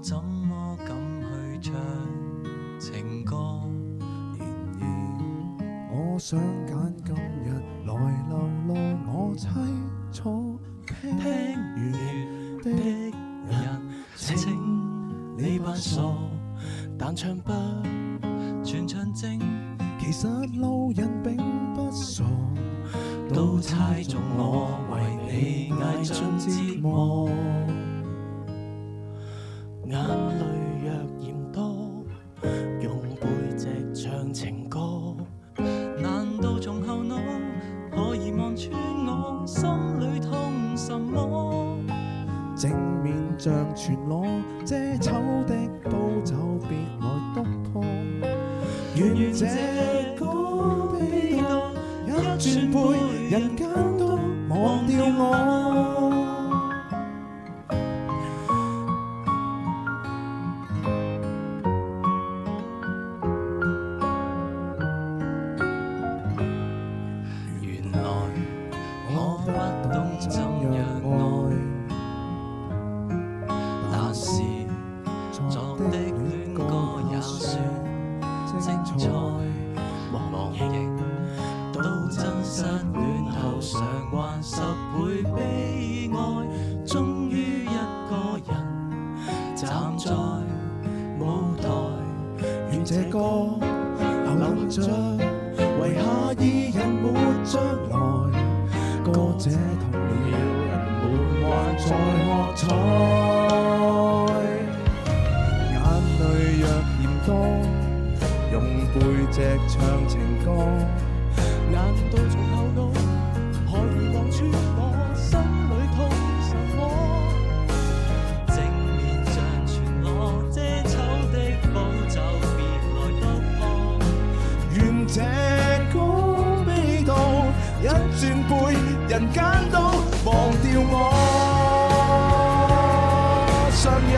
怎麼敢去唱情歌？然而，我想揀今日來流露我凄楚聽完的人請你不傻，但唱不全唱正。其實路人並不傻，都猜中我為你捱盡折磨。眼淚若嫌多，用背脊唱情歌。難道從後腦可以望穿我心裏痛什麼？正面像全裸遮醜的布就別來督破。願這歌悲到一轉背，人間都忘掉我。原來我不懂怎樣愛，但是作的戀歌也算精彩。忘形到真失戀後償還10倍悲哀，終於一個人站在舞台。願這歌流着遺下二人沒將來，歌者同了人們還在喝彩。眼淚若嫌多，用背脊唱情歌。難道從後腦可以望穿我心裏痛什麼？正面像全裸遮醜的布就別來突破。願這歌悲到一轉背，人間都忘掉我。尚有